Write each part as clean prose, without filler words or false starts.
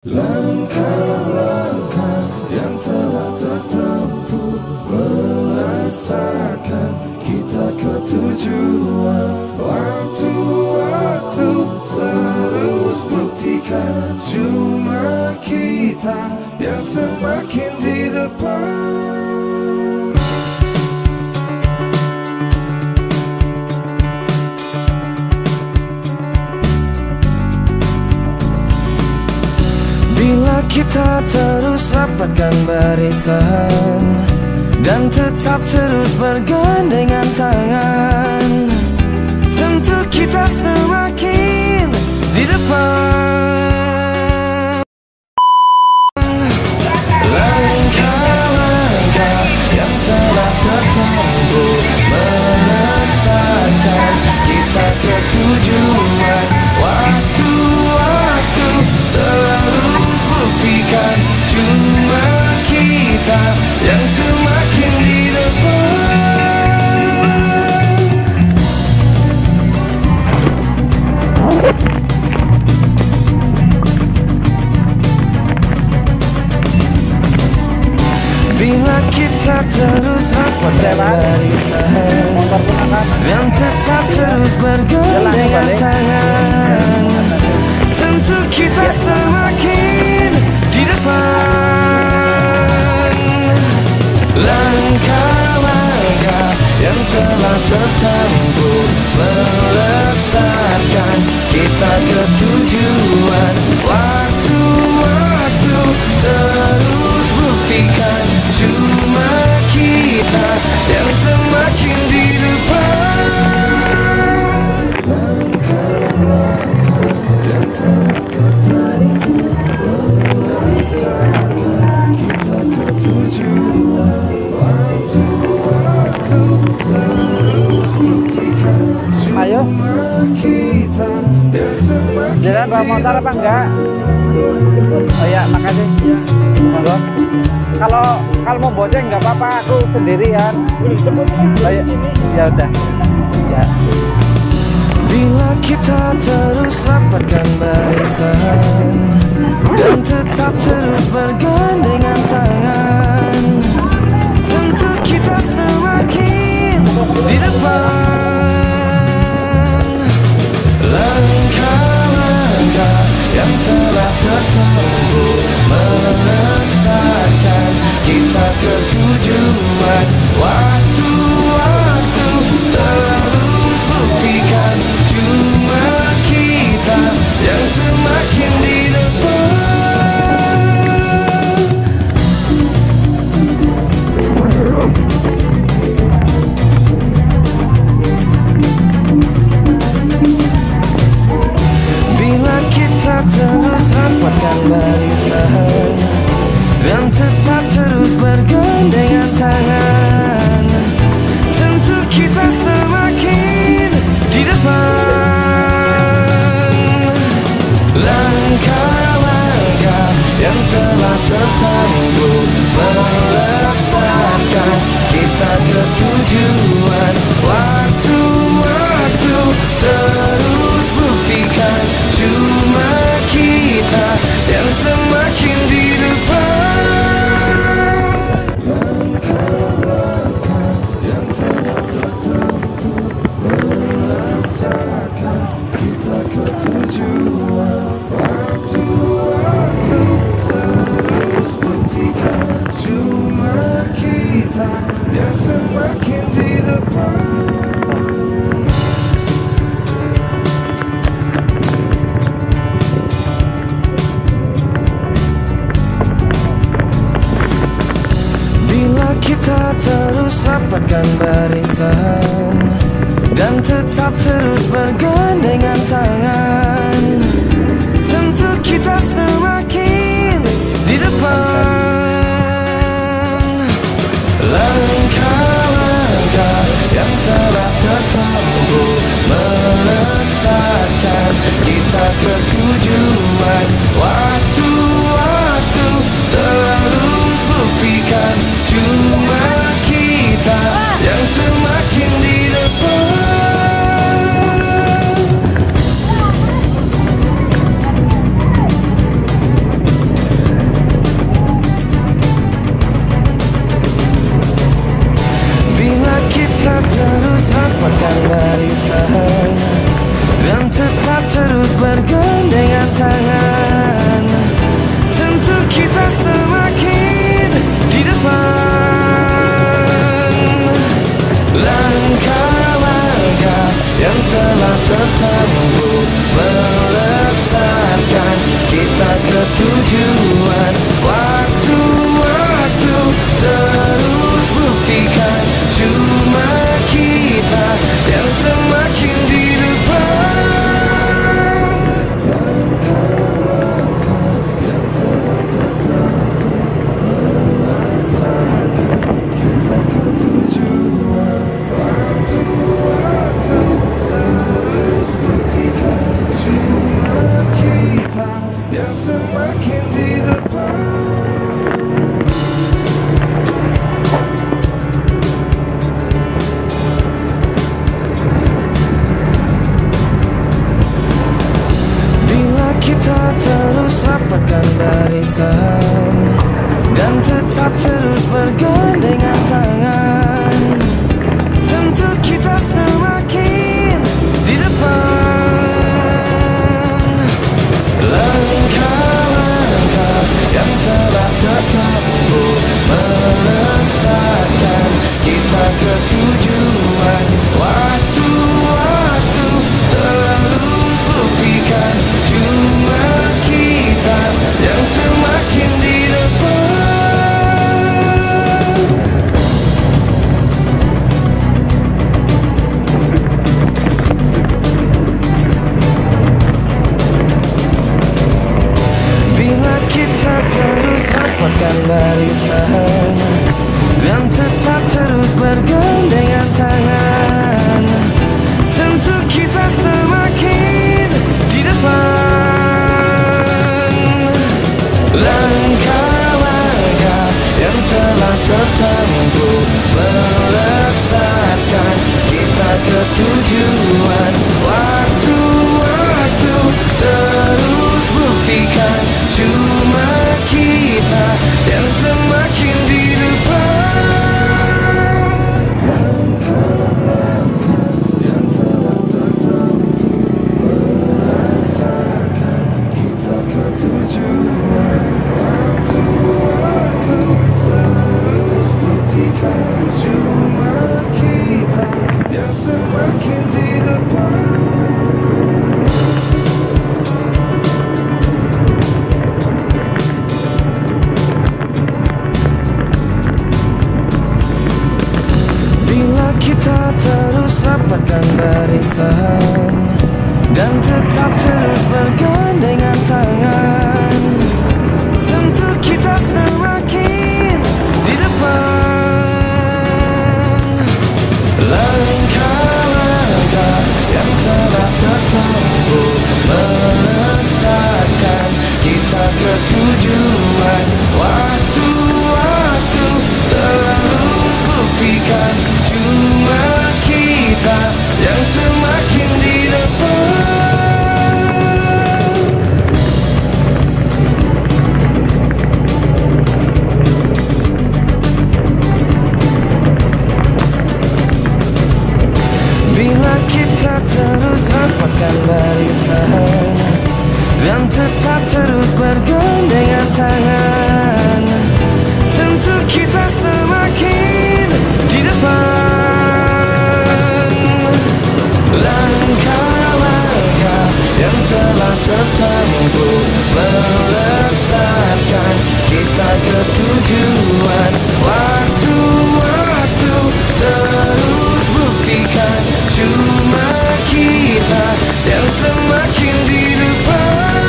Langkah-langkah yang telah tertempuh melesakan kita ke tujuan. Waktu-waktu terus buktikan cuma kita yang semakin di depan. Bila kita terus rapatkan barisan dan tetap terus bergandengan tangan, tentu kita semakin di depan. Langkah-langkah yang telah tertempuh melesakan kita ke tujuan. Waktu-waktu terus buktikan cuma kita yang semakin di depan. Bila kita terus rapatkan barisan dan tetap terus bergandengan tangan, tentu kita semakin di depan. Langkah-langkah yang telah tertempuh melesatkan kita ke tujuan. Waktu-waktu terus buktikan cuma kita yang semakin di depan. Langkah-langkah yang telah tertempuh melesakan kita ke tujuan. Waktu-waktu terus buktikan cuma kita yang semakin jalan bawa motor apa enggak? Oh ya, makasih ya. Monggo. Kalau mau bonceng enggak apa-apa, aku sendirian. Oh ya, ya udah. Ya. Bila kita terus rapatkan barisan dan tetap terus bergandengan tangan, tentu kita semakin di depan. Langkah-langkah yang telah tertempuh melesatkan kita ke tujuan. Waktu-waktu terus buktikan cuma kita yang semakin di depan. Bila kita terus rapatkan barisan dan tetap terus bergandengan tangan, tentu kita semakin di depan. Langkah-langkah yang telah tertempuh melesatkan kita ke tujuan. Waktu-waktu terus buktikan cuma kita yang semakin di depan. Langkah-langkah yang telah tertempuh melesakan kita ke tujuan. Waktu-waktu terus buktikan cuma kita yang semakin di depan. Bila kita terus rapatkan barisan dan tetap terus bergandengan tangan, tentu kita semakin di depan. Langkah-langkah yang telah tertempuh melesatkan kita ke tujuan. Waktu-waktu terus buktikan cuma kita yang semakin di depan. tujuan. Waktu-waktu terus buktikan, cuma kita yang semakin di depan. Langkah-langkah yang telah tertempuh merasakan kita ke tujuan. Waktu-waktu terus buktikan, cuma kita yang semakin di depan. Bila kita terus rapatkan barisan dan tetap terus bergandengan tangan, tentu kita semakin di depan. Langkah-langkah yang telah tertempuh melesatkan kita ke tujuan. Waktu-waktu terus buktikan, cuma kita yang semakin di depan. Bila kita terus rapatkan barisan dan tetap terus bergandengan tangan, tentu kita semakin di depan. Langkah-langkah yang telah tertempuh melesatkan kita ke tujuan. Waktu-waktu terus buktikan, cuma kita yang semakin di depan. Langkah-langkah yang telah tertempuh merasakan kita ke tujuan. Waktu-waktu terus buktikan, cuma kita yang semakin di depan. Bila kita terus rapatkan barisan dan tetap terus bergandengan tangan, tentu kita semakin di depan. Langkah-langkah yang telah tertempuh melesatkan kita ke tujuan. Waktu-waktu terus buktikan, cuma kita yang semakin di depan. Bila kita terus rapatkan barisan dan tetap terus bergandengan tangan, tentu kita semakin di depan. Langkah-langkah yang telah tertempuh melesatkan kita ke tujuan. Waktu-waktu terus buktikan, cuma kita yang semakin di depan.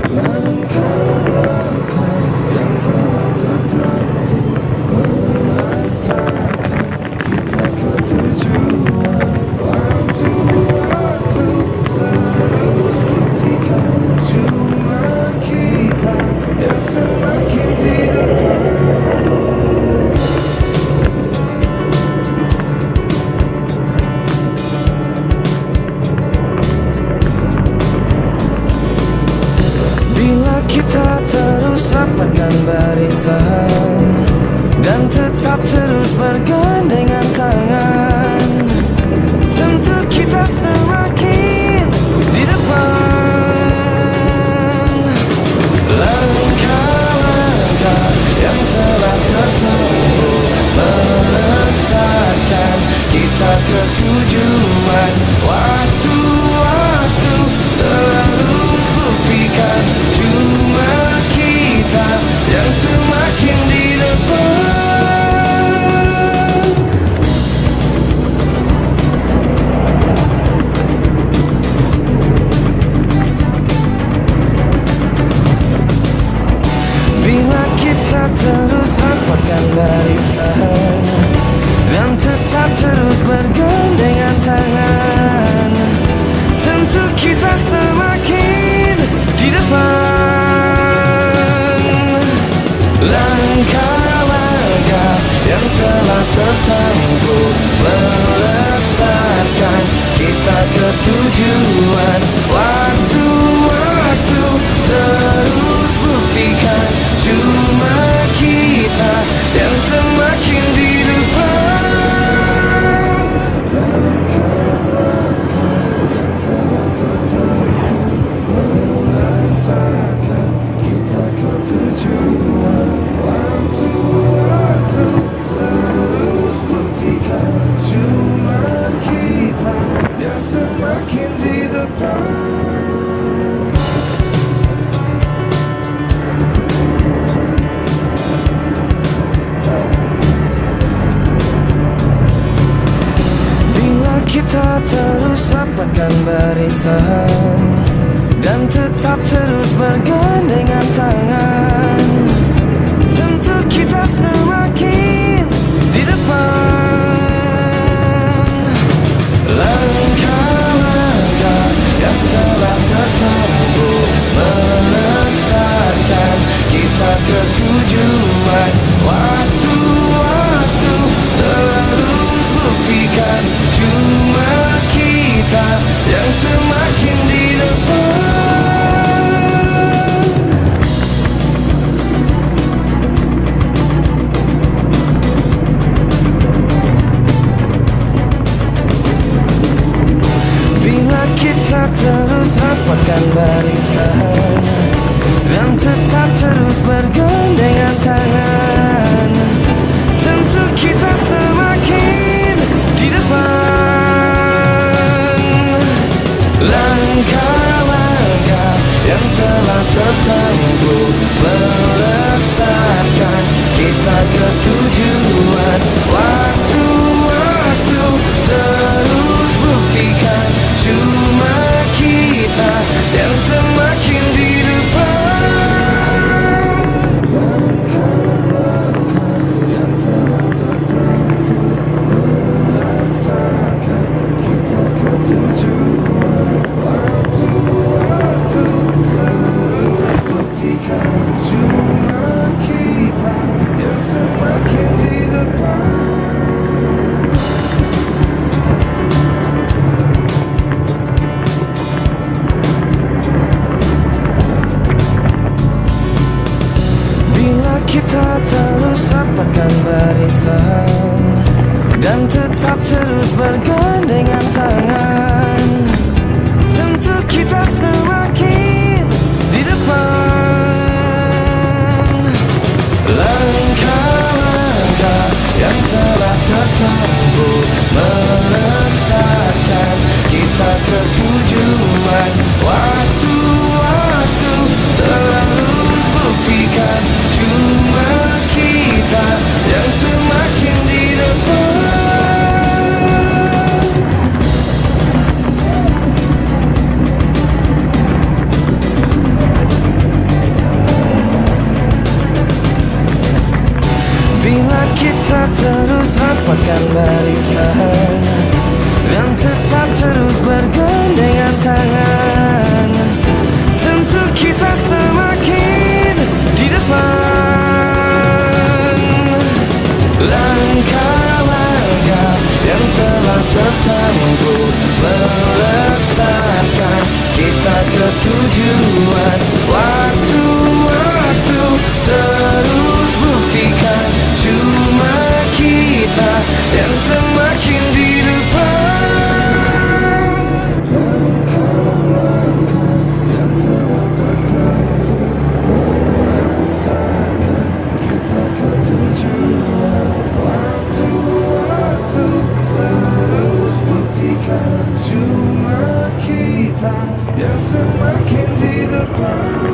Langkah-langkah yang telah tertempuh merasakan kita ke tujuan. Waktu-waktu terus buktikan, cuma kita yang semakin di depan. Bila kita terus rapatkan barisan dan tetap terus bergandengan tangan, tentu kita semakin di depan. Langkah-langkah yang telah tertempuh melesatkan kita ke tujuan. Waktu-waktu terus buktikan, Langkah-langkah yang telah tertempuh melesatkan kita ke tujuan. Waktu-waktu terus buktikan cuma kita yang semakin di depan. Langkah-langkah yang telah tertempuh melesatkan kita ke tujuan. Waktu-waktu terus buktikan cuma kita yang semakin di depan. Bila kita terus rapatkan barisan dan tetap terus bergandengan tangan, tentu kita semakin di depan. Langkah-langkah yang telah tertempuh melesatkan kita ke tujuan. Waktu-waktu terus buktikan cuma kita yang semakin di depan. Kita terus rapatkan barisan dan tetap terus bergandengan tangan, tentu kita semakin di depan. Langkah-langkah yang telah tertempuh melesatkan kita ke tujuan. Waktu-waktu terus buktikan cuma kita yang semakin di depan. Langkah-langkah yang telah tertempuh melesatkan kita ke tujuan. Waktu-waktu terus buktikan cuma kita yang semakin di depan. Kita terus rapatkan barisan dan tetap terus bergandengan tangan, tentu kita semakin di depan. Langkah-langkah yang telah tertempuh melesatkan kita ke tujuan. Waktu-waktu terus buktikan cuma kita yang semakin di depan. Bila kita terus rapatkan barisan dan tetap terus bergandengan tangan, tentu kita semakin di depan. Langkah-langkah yang telah tertempuh melesatkan kita ke tujuan. Waktu-waktu terus buktikan cuma kita yang semakin di depan. Langkah-langkah yang telah tertempuh melesatkan kita ke tujuan. Waktu-waktu terus buktikan cuma kita yang semakin di depan.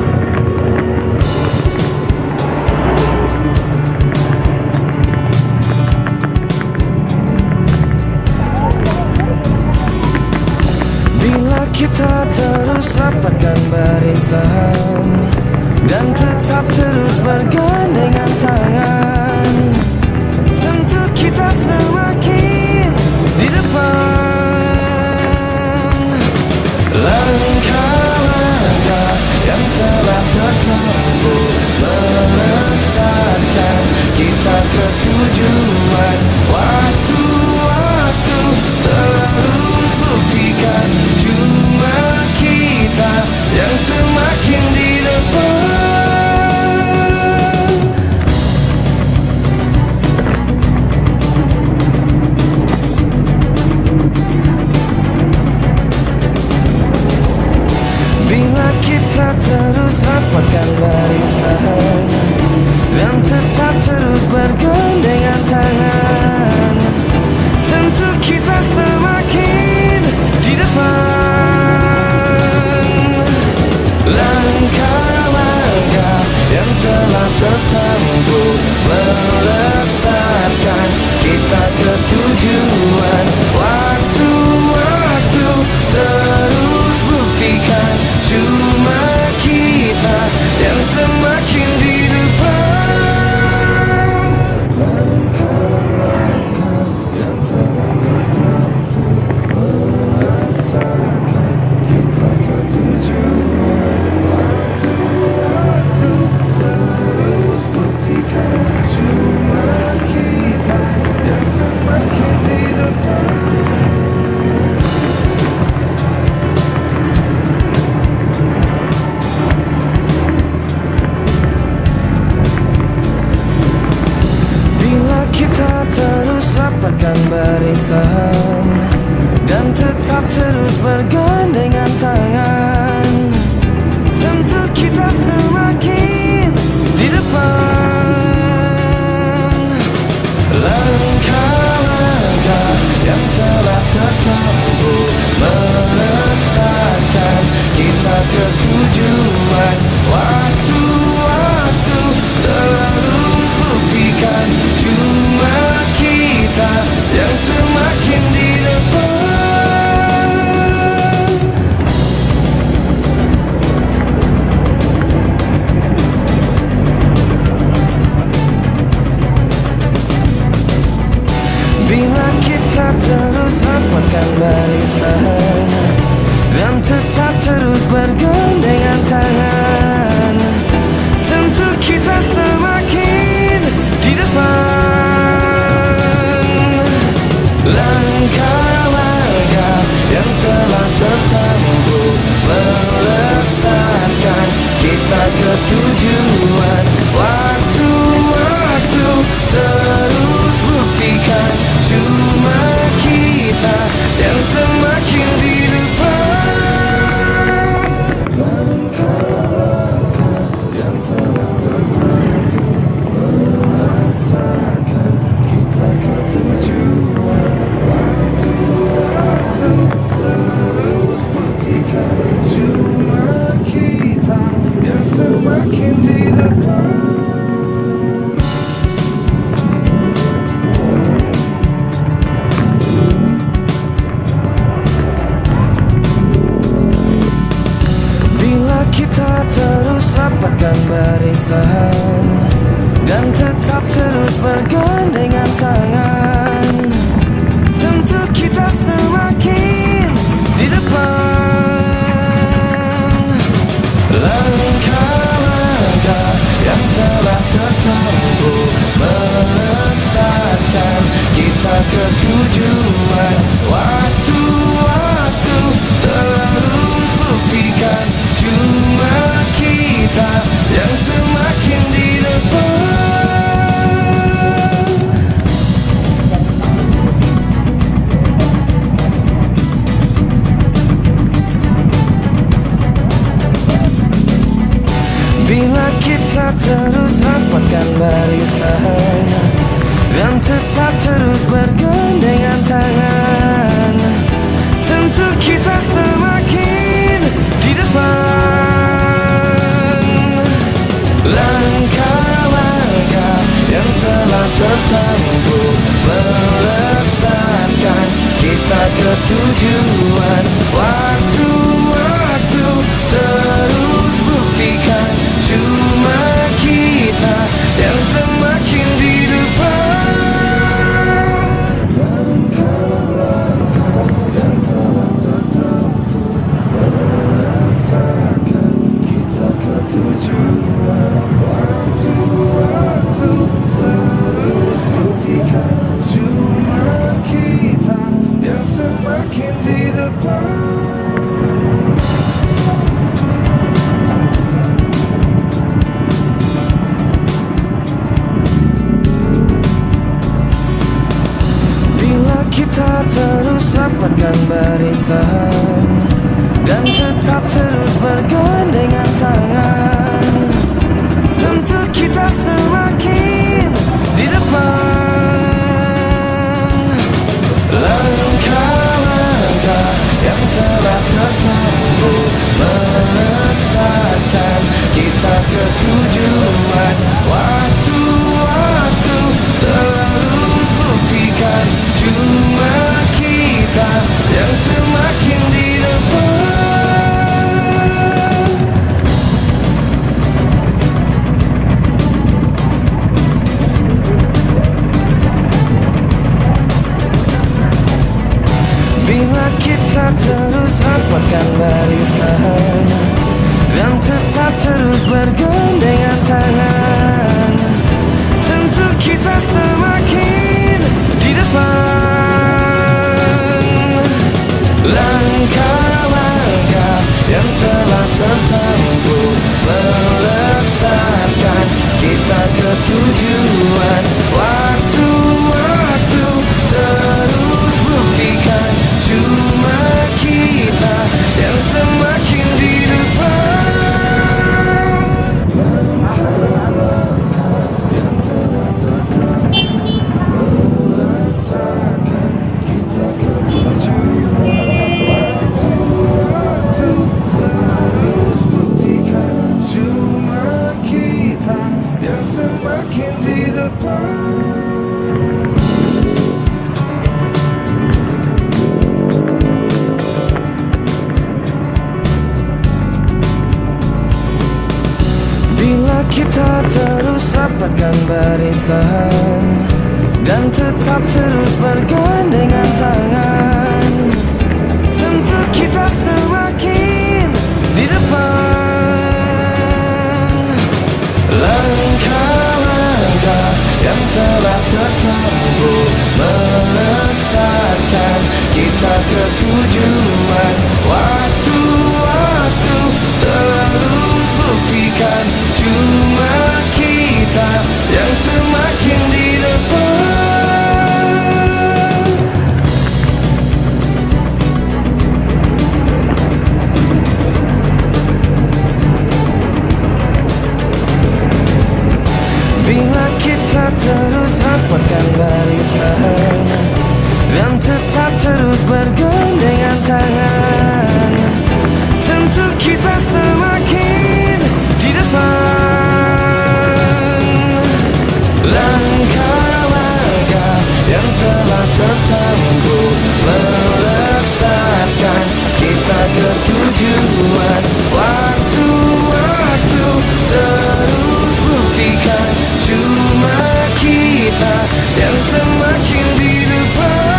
Kita terus rapatkan barisan dan tetap terus bergandengan tangan, tentu kita semakin di depan. Langkah-langkah yang telah tertempuh melesatkan tertentu melesatkan kita ke tujuan. Waktu-waktu terus buktikan cuma kita yang semakin di depan. Langkah-langkah yang telah tertempuh melesatkan kita ke tujuan. Waktu-waktu terus buktikan cuma kita yang semakin di depan. Bila kita terus rapatkan barisan dan tetap terus bergandengan tangan, tentu kita semakin di depan. Langkah-langkah yang telah tertempuh melesatkan kita ke tujuan. Waktu-waktu terus buktikan cuma kita yang semakin di depan. Bila kita terus rapatkan barisan dan tetap terus bergandengan tangan, tentu kita semakin di depan. Langkah-langkah yang telah tertempuh melesatkan kita ke tujuan. Waktu-waktu terus buktikan cuma kita yang semakin di depan. Langkah-langkah yang telah tertempuh melesatkan kita ke tujuan. Waktu-waktu terus buktikan cuma kita yang semakin di depan. Kita terus rapatkan barisan dan tetap terus bergandengan tangan, tentu kita semakin di depan. Langkah-langkah yang telah tertempuh melesatkan kita ke tujuan. Waktu-waktu terus buktikan cuma kita yang semakin di depan. Bila kita terus rapatkan barisan dan tetap terus bergandengan tangan, tentu kita semakin di depan. Langkah-langkah yang telah tertempuh melesatkan kita ke tujuan. Waktu-waktu terus buktikan cuma kita yang semakin di depan. Langkah-langkah yang telah tertempuh melesatkan kita ke tujuan. Waktu-waktu terus buktikan cuma kita yang semakin di depan. rapatkan barisan dan tetap terus bergandengan tangan. Tentu kita semakin di depan. Langkah-langkah yang telah tertempuh melesatkan kita ke tujuan. Waktu-waktu terus buktikan cuma kita yang semakin di depan. Langkah-langkah yang telah tertempuh melesatkan kita ke tujuan. Waktu-waktu terus buktikan cuma kita yang semakin di depan. Bila kita terus rapatkan barisan dan tetap terus bergandengan tangan, tentu kita semakin di depan. Langkah-langkah yang telah tertempuh melesatkan kita ke tujuan. Waktu-waktu terus buktikan cuma kita yang semakin di depan. Bila kita terus rapatkan barisan dan tetap terus bergandengan tangan, tentu kita semakin di depan. Langkah-langkah yang telah tertempuh melesatkan kita ke tujuan. Waktu-waktu terus buktikan cuma kita yang semakin di depan.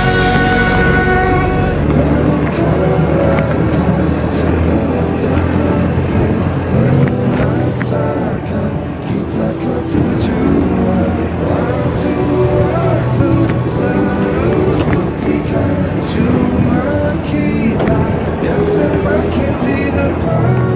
Langkah-langkah yang telah tertempuh melesatkan kita ke tujuan. Waktu-waktu terus buktikan cuma kita yang semakin di depan.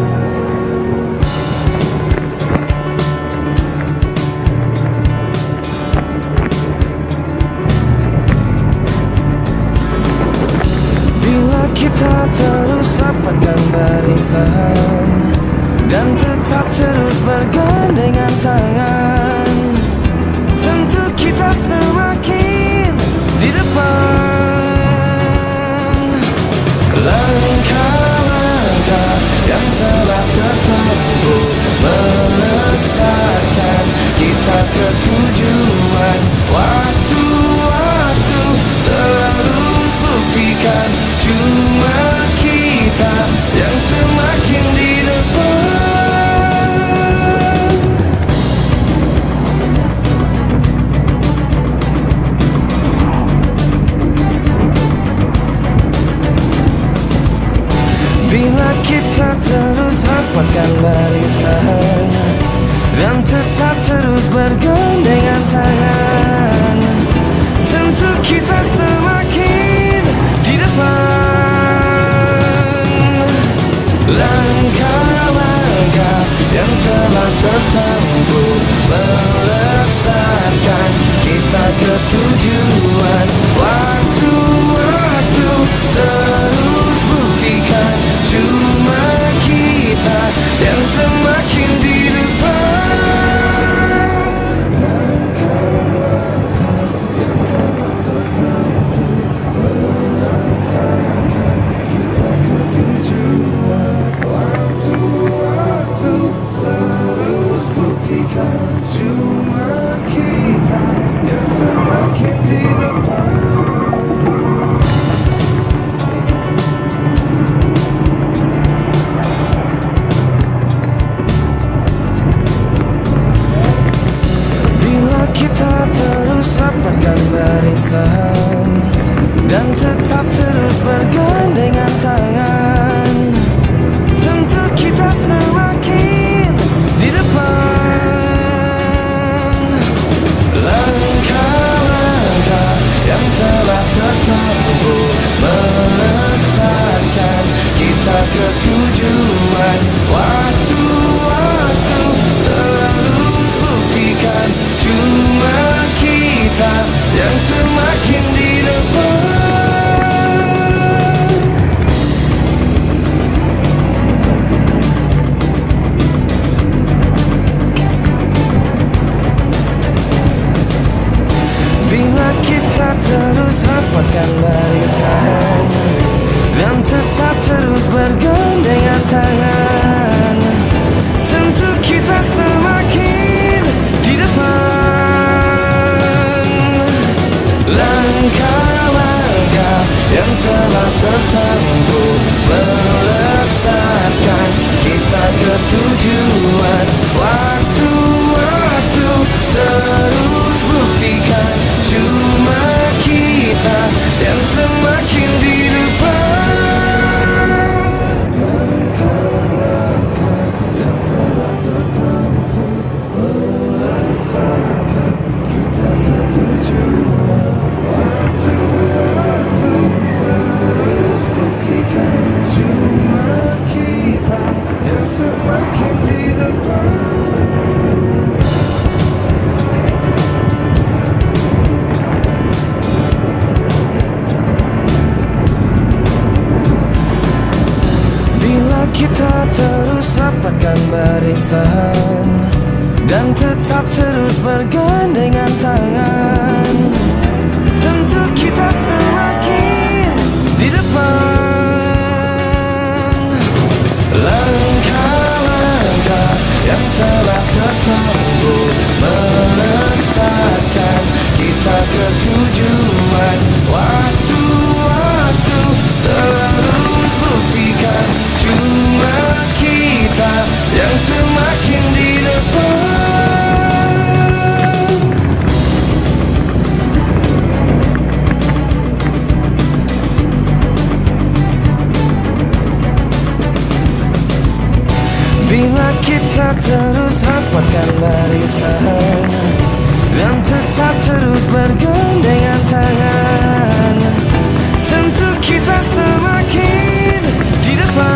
Bila kita terus rapatkan barisan dan tetap terus bergandengan tangan, tentu kita semakin di depan. Langkah-langkah yang telah tertempuh melesatkan kita ke tujuan. Waktu-waktu terus buktikan cuma kita yang semakin di depan. Bila kita terus rapatkan barisan dan tetap terus bergandengan tangan, tentu kita semakin di depan. Langkah-langkah yang telah tertempuh melesatkan kita ke tujuan. Waktu-waktu terus buktikan cuma kita yang semakin di depan. Tentu kita semakin di depan. Langkah-langkah yang telah tertempuh melesatkan kita ke tujuan. Waktu-waktu terus buktikan cuma kita yang semakin di depan. Bila kita terus rapatkan barisan dan tetap terus bergandengan tangan, tentu kita semakin di depan. Langkah-langkah yang telah tertempuh melesatkan kita ke tujuan. Waktu-waktu terus buktikan cuma kita yang semakin di depan. Langkah-langkah yang telah tertempuh melesatkan kita ke tujuan. Waktu-waktu terus buktikan cuma kita yang semakin di depan. barisan dan tetap terus bergandengan tangan. dan tetap terus bergandengan tangan. Tentu kita semakin di depan. Langkah-langkah yang telah tertempuh melesatkan kita ke tujuan. Waktu-waktu terus buktikan cuma kita yang semakin di depan. Bila kita terus rapatkan barisan dan tetap terus bergandengan tangan, tentu kita semakin di depan.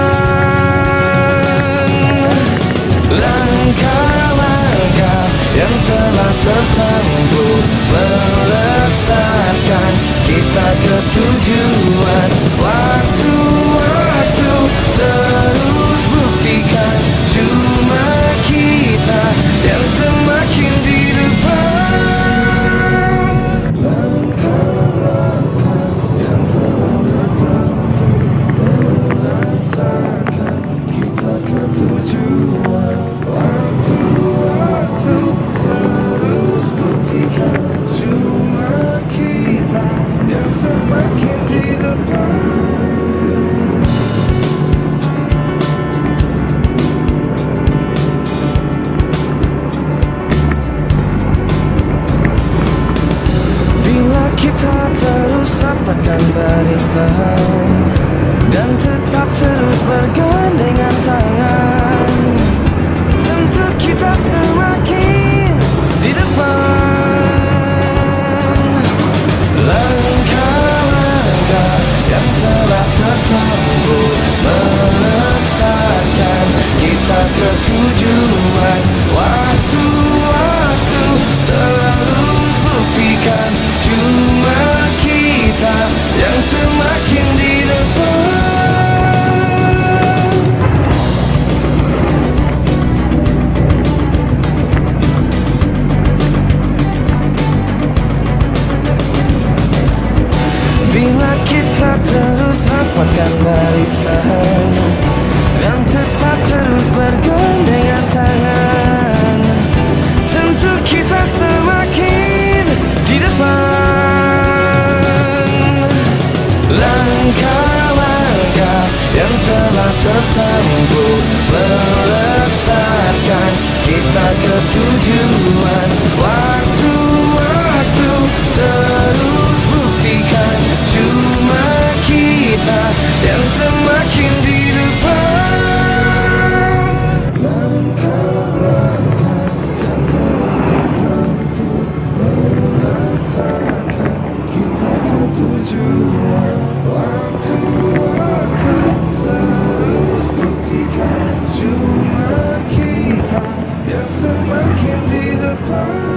Langkah-langkah yang telah tertempuh melesatkan kita ke tujuan. Waktu-waktu terus buktikan cuma kita yang semakin di depan. Langkah-langkah yang telah tertempuh melesatkan kita ke tujuan. Waktu-waktu terus buktikan cuma kita yang semakin di depan. Kita terus rapatkan barisan dan tetap terus bergandengan tangan, tentu kita semakin di depan. Langkah-langkah yang telah tertempuh melesatkan kita ke tujuan. Waktu-waktu terus buktikan cuma kita yang semakin di depan. Bila kita terus rapatkan barisan dan tetap terus bergandengan tangan, tentu kita semakin di depan. Langkah-langkah yang telah tertempuh melesatkan kita ke tujuan. Waktu-waktu terus buktikan cuma kita yang semakin di depan. Langkah-langkah yang telah tertempuh melesatkan kita ke tujuan. Waktu-waktu terus buktikan cuma kita yang semakin di depan.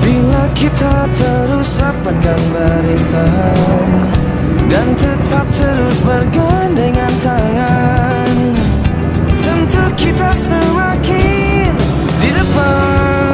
Bila kita terus rapatkan barisan dan tetap terus bergandengan tangan, tentu kita semakin di depan.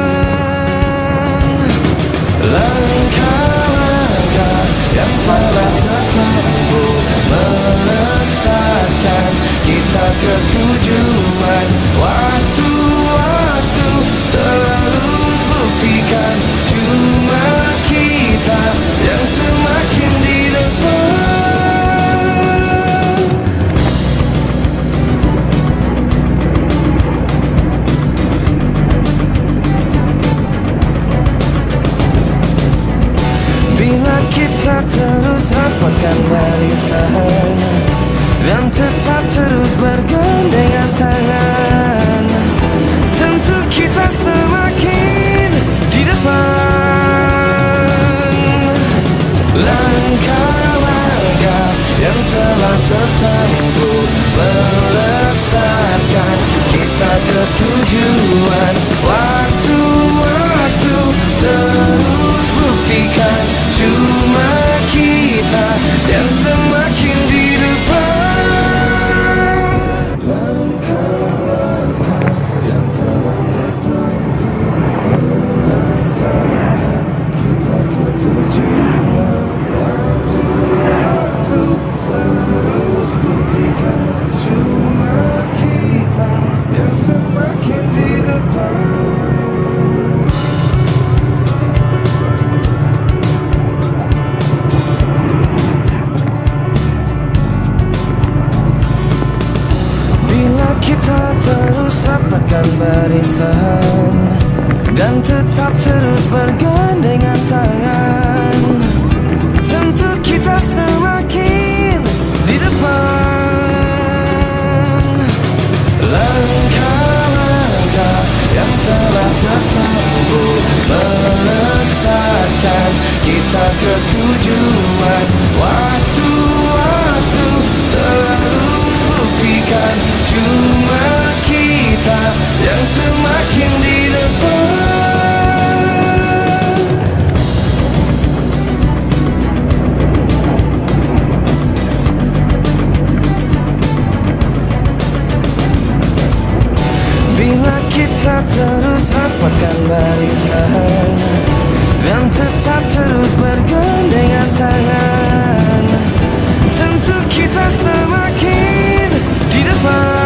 Langkah-langkah yang telah tertempuh melesatkan kita ke tujuan. Waktu-waktu terus buktikan cuma kita yang semakin di depan. Bila kita terus rapatkan barisan dan tetap terus bergandengan tangan, tentu kita semakin di depan. Langkah-langkah yang telah tertempuh melesatkan kita ke tujuan. Waktu-waktu terus buktikan barisan dan tetap terus bergandengan tangan. Tentu kita semakin di depan. Langkah-langkah yang telah tertempuh melesatkan kita ke tujuan. Waktu-waktu terus buktikan cuma kita yang semakin di depan. Bila kita terus rapatkan barisan dan tetap terus bergandengan tangan, tentu kita semakin di depan.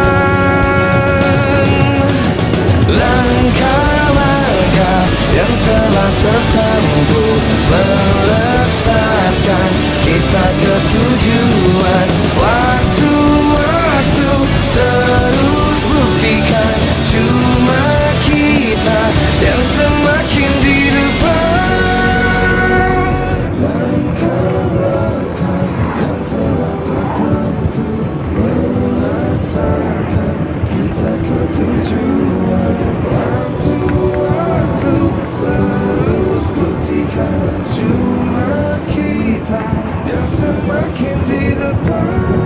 Langkah-langkah yang telah tertempuh melesatkan kita ke tujuan. Waktu-waktu terus buktikan cuma kita yang semakin di depan. Langkah-langkah yang telah tertempuh melesatkan kita ke tujuan. Waktu-waktu terus buktikan cuma kita yang semakin di depan.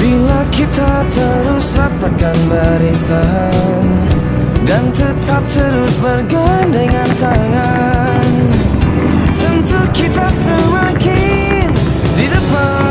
Bila kita terus rapatkan barisan dan tetap terus bergandengan tangan, tentu kita semakin di depan.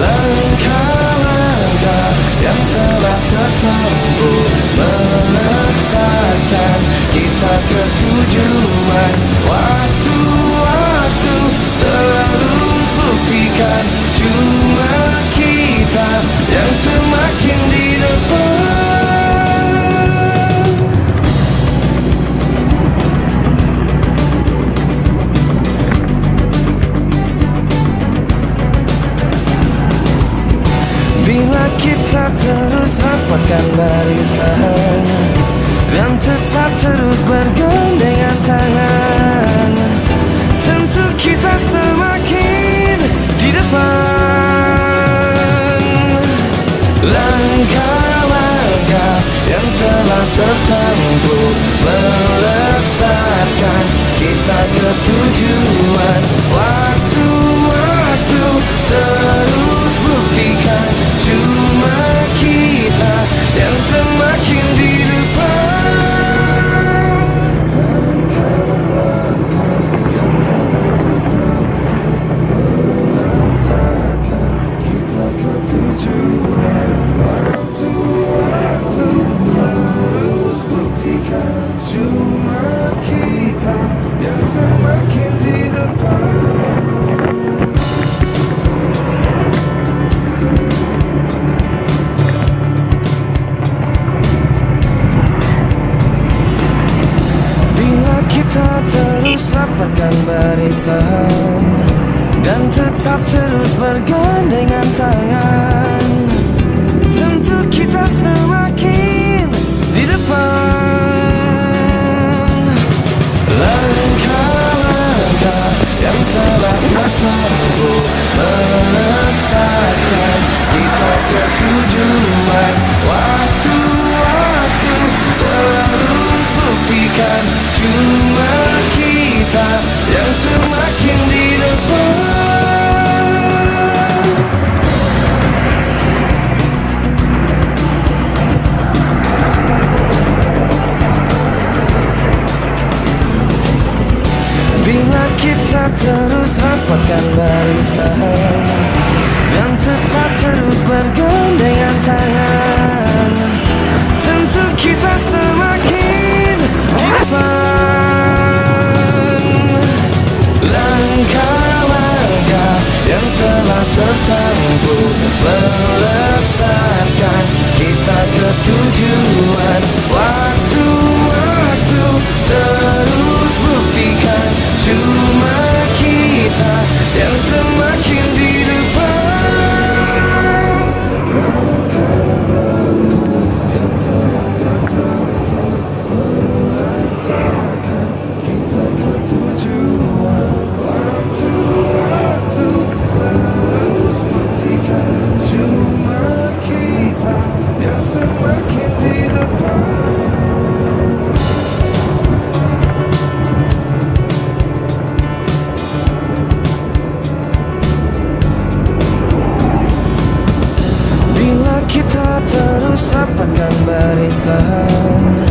Langkah-langkah yang telah tertempuh melesatkan kita ke tujuan. Waktu-waktu terus buktikan cuma kita yang semakin di depan. Bila kita terus rapatkan barisan dan tetap terus bergandengan tangan, tentu kita semakin di depan. Langkah-langkah yang telah tertempuh melesatkan kita ke tujuan. Waktu-waktu terus buktikan cuma kita yang semakin di depan. Langkah-langkah yang telah tertempuh melesatkan kita ke tujuan. Waktu-waktu terus buktikan cuma kita yang semakin di depan. Bila kita terus rapatkan barisan dan tetap terus bergandengan tangan, tentu kita semakin di depan. Langkah-langkah yang telah tertempuh melesatkan kita ke tujuan. Waktu-waktu terus buktikan cuma kita yang semakin di depan. Bila kita terus rapatkan barisan dan tetap terus bergandengan tangan, tentu kita semakin di depan. Langkah-langkah yang telah tertempuh melesatkan kita ke tujuan. Waktu-waktu terus buktikan cuma kita yang semakin di depan. Langkah-langkah yang telah tertempuh merasakan kita ke tujuan. Waktu-waktu terus buktikan cuma kita yang semakin di depan. Kita terus rapatkan barisan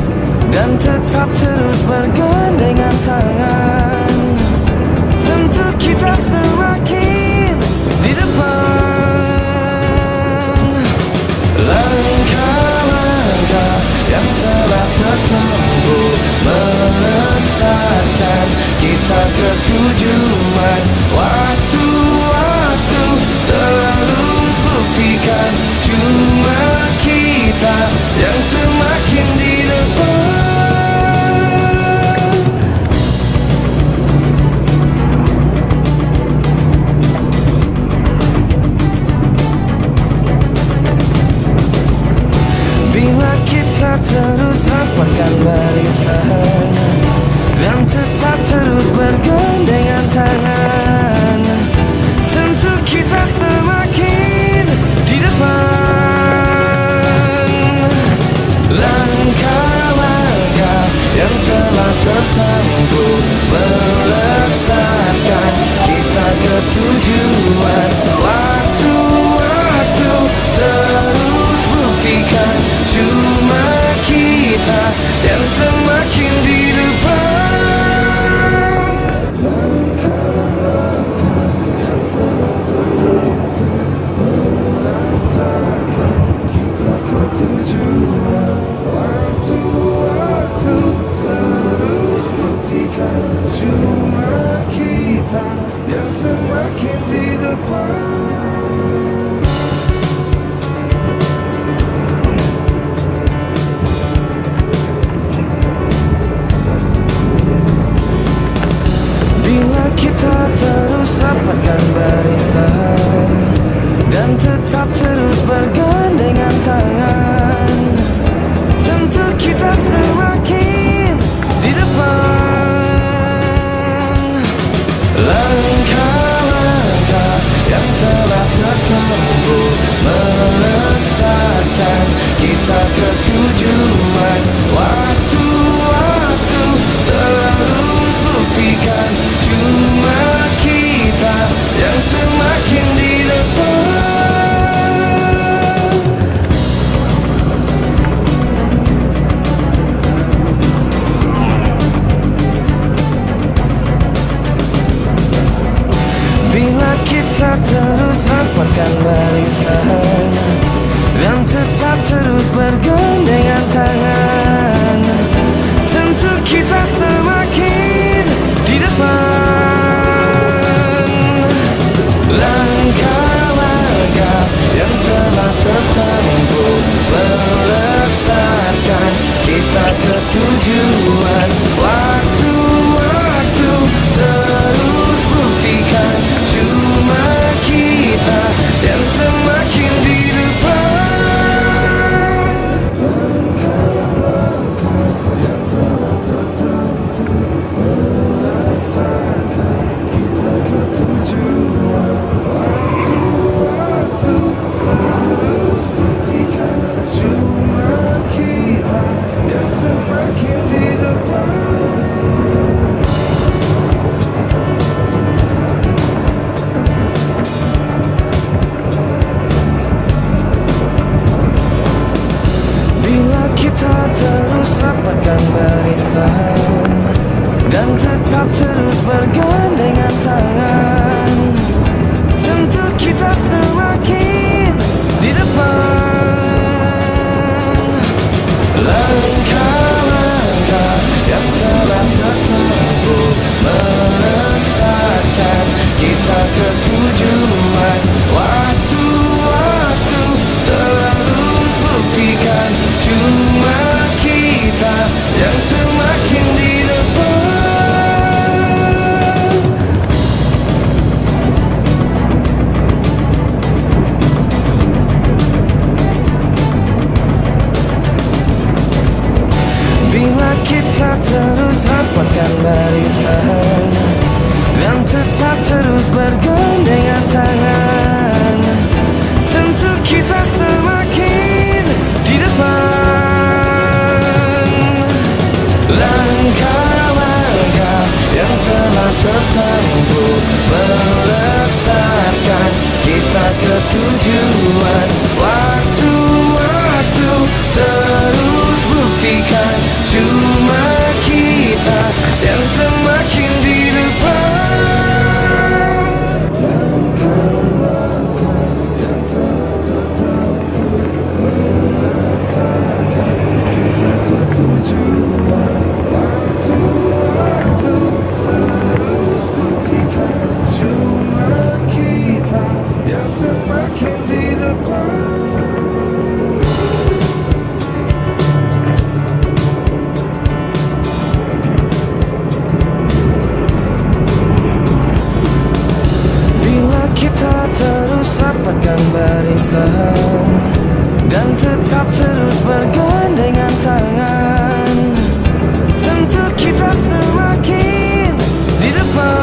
dan tetap terus bergandengan tangan, tentu kita semakin di depan. Langkah-langkah yang telah tertempuh melesatkan kita ke tujuan. Waktu-waktu terus buktikan cuma kita yang semakin di depan. Bila kita terus rapatkan barisan dan tetap terus bergandengan tangan, tentu kita semakin di depan. Langkah-langkah yang telah tertempuh melesatkan kita ke tujuan. Waktu-waktu terus buktikan cuma kita yang semakin di depan. Langkah-langkah yang telah tertempuh merasakan kita ke tujuan. Waktu-waktu terus buktikan cuma kita yang semakin di depan. Bila kita terus rapatkan barisan dan tetap terus bergandengan tangan, tentu kita semakin di depan. Langkah-langkah yang telah tertempuh melesatkan kita ke tujuan. Waktu-waktu terus buktikan cuma kita yang semakin di depan. Bila kita terus rapatkan barisan dan tetap terus bergandengan tangan, tentu kita semakin di depan. Langkah-langkah yang telah tertempuh melesatkan kita ke tujuan. Waktu-waktu terus buktikan cuma kita yang semakin di depan. Langkah-langkah yang telah tertempuh merasakan kita ke tujuan. Waktu-waktu terus buktikan cuma kita yang semakin semakin di depan. Bila kita terus rapatkan barisan dan tetap terus bergandengan tangan, tentu kita semakin di depan.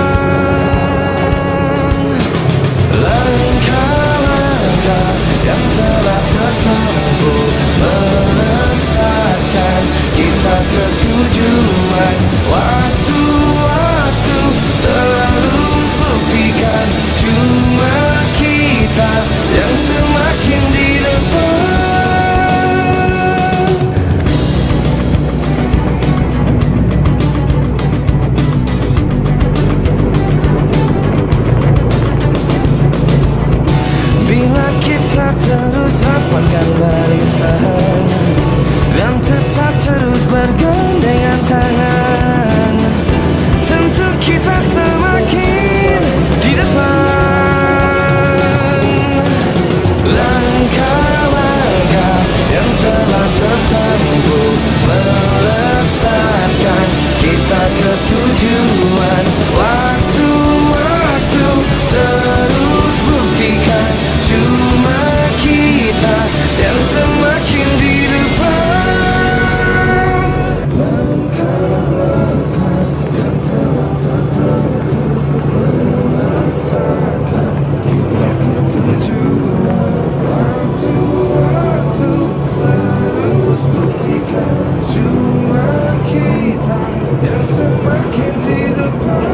Langkah-langkah yang telah tertempuh melesatkan kita ke tujuan. Waktu-waktu terus buktikan cuma kita yang semakin di depan. Bila kita terus rapatkan barisan dan tetap terus bergandengan tangan, tentu kita semakin di depan. Langkah-langkah yang telah tertempuh melesatkan kita ke tujuan. Waktu-waktu terus buktikan cuma kita yang semakin di depan. Langkah-langkah yang telah tertempuh melesatkan kita ke tujuan. Waktu-waktu terus buktikan cuma kita yang semakin di depan.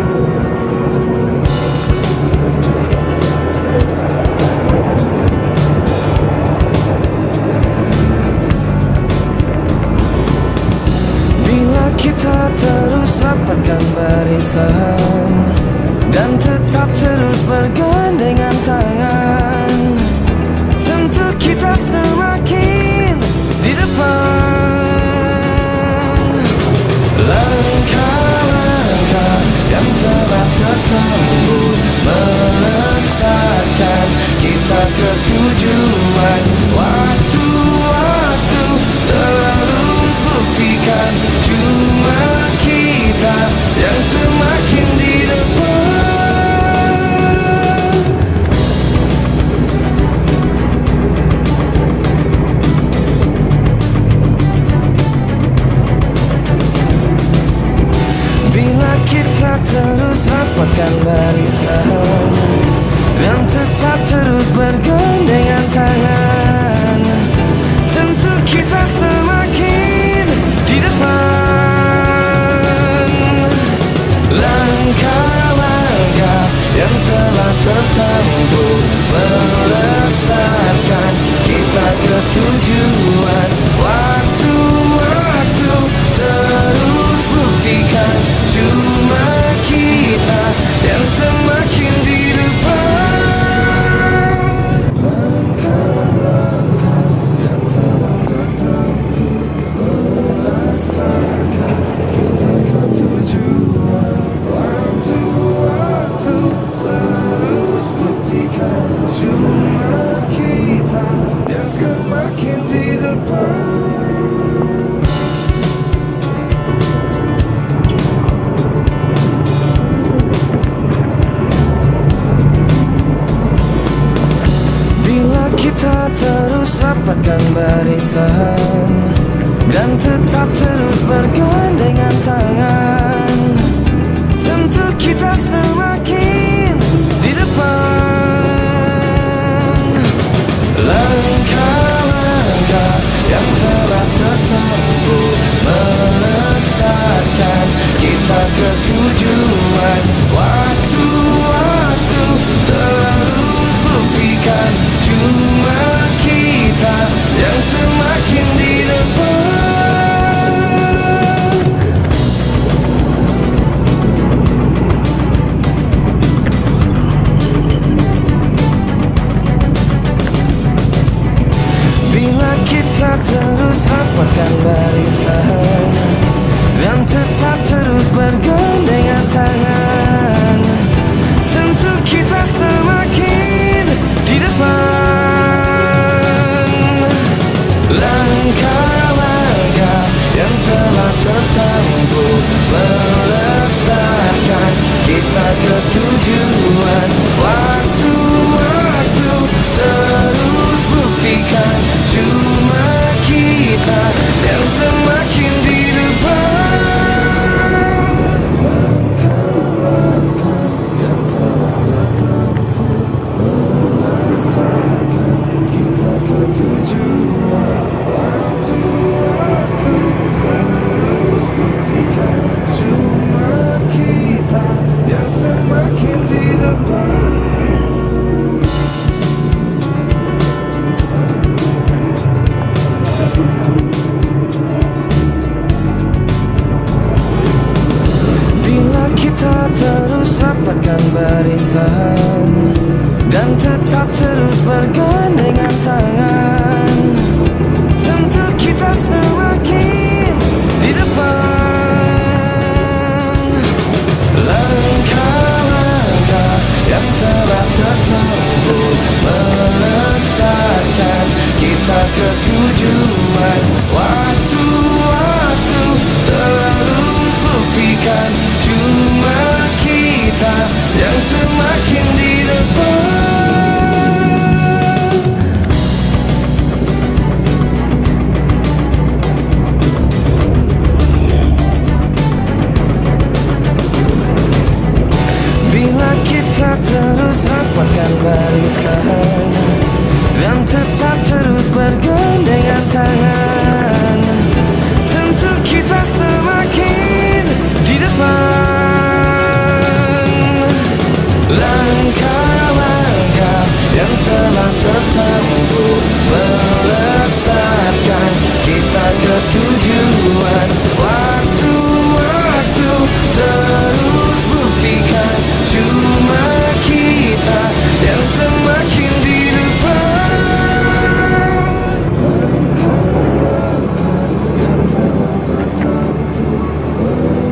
Bila kita terus rapatkan barisan dan tetap terus bergandengan tangan, tentu kita semakin di depan. Langkah-langkah yang telah tertempuh melesatkan kita ke tujuan. Waktu-waktu terus buktikan cuma kita yang semakin di depan. Bila kita terus rapatkan barisan dan tetap terus bergandengan tangan, tentu kita semakin di depan. Langkah-langkah yang telah tertempuh melesatkan kita ke tujuan. Waktu-waktu terus buktikan cuma kita yang semakin di depan. Langkah-langkah yang telah tertempuh melesatkan kita ke tujuan. Waktu-waktu terus buktikan cuma kita yang semakin di depan. Kita terus rapatkan barisan dan tetap terus bergandengan tangan, tentu kita semakin di depan. Langkah-langkah yang telah tertempuh melesatkan kita ke tujuan. Waktu-waktu terus buktikan cuma kita yang semakin di depan. Langkah-langkah yang telah tertempuh melesatkan kita ke tujuan. Waktu-waktu terus buktikan cuma kita yang semakin di depan. Langkah-langkah yang telah tertempuh melesatkan kita ke tujuan. Waktu-waktu terus buktikan cuma kita yang semakin di depan. Bila kita terus rapatkan barisan dan tetap terus bergandengan tangan, tentu kita semakin di depan. Langkah-langkah yang telah tertempuh melesatkan kita ke tujuan. Waktu-waktu terus buktikan cuma kita yang semakin di depan. Kita terus rapatkan barisan dan tetap terus bergandengan tangan, tentu kita semakin di depan. Langkah-langkah yang telah tertempuh melesatkan kita ke tujuan. Waktu-waktu terus buktikan cuma kita yang semakin di depan. Langkah-langkah yang telah tertempuh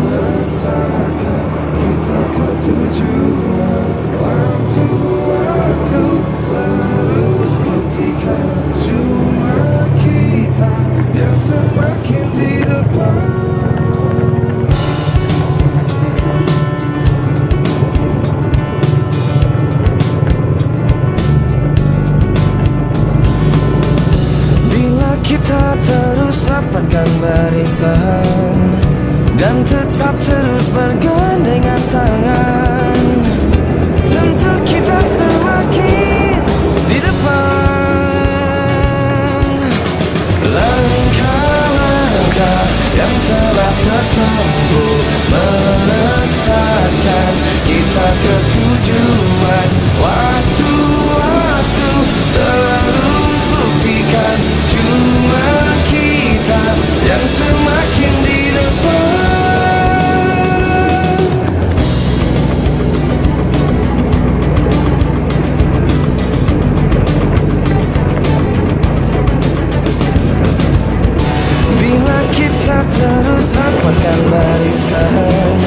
melesatkan kita ke tujuan. Waktu-waktu terus buktikan cuma kita yang semakin di depan. Kita terus rapatkan barisan dan tetap terus bergandengan tangan, tentu kita semakin di depan. Langkah-langkah yang telah tertempuh melesatkan kita ke tujuan. Waktu-waktu terus buktikan cuma kita yang semakin di depan. Bila kita terus rapatkan barisan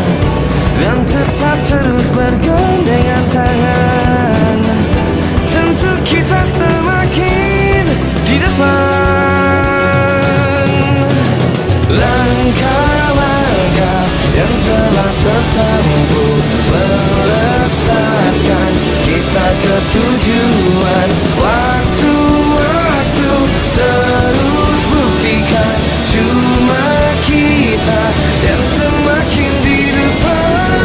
dan tetap terus bergandengan tangan, tentu kita semakin di depan. Langkah-langkah yang telah tertempuh melesatkan kita ke tujuan. Waktu-waktu terus buktikan cuma kita yang semakin di depan.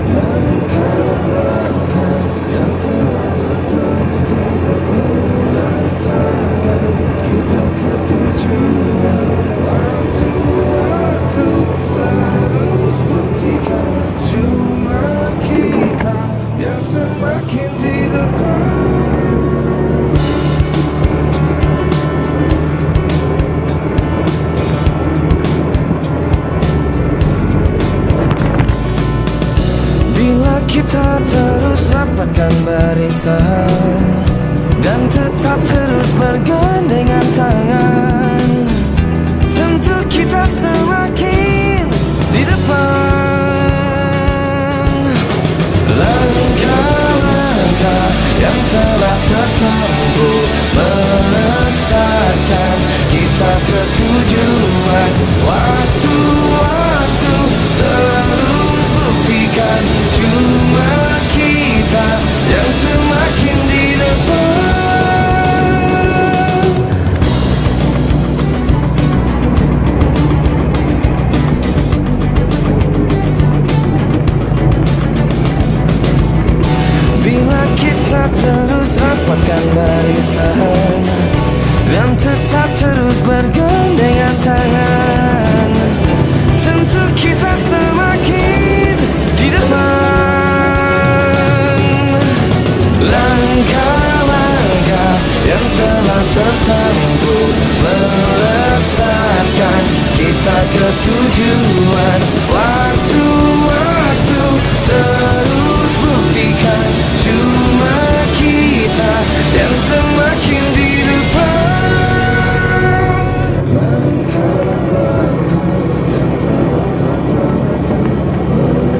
Langkah-langkah yang telah tertempuh melesatkan kita ke tujuan. Waktu-waktu terus buktikan cuma kita yang semakin di depan. Bila kita terus rapatkan barisan dan tetap terus bergandengan tangan, tentu kita semakin di depan. Langkah-langkah yang telah tertempuh melesatkan rapatkan barisan dan tetap terus bergandengan tangan. Tentu kita semakin di depan. Langkah-langkah yang telah tertempuh melesatkan kita ke tujuan. Waktu-waktu terus buktikan cuma kita yang semakin di depan. Langkah-langkah yang telah tertempuh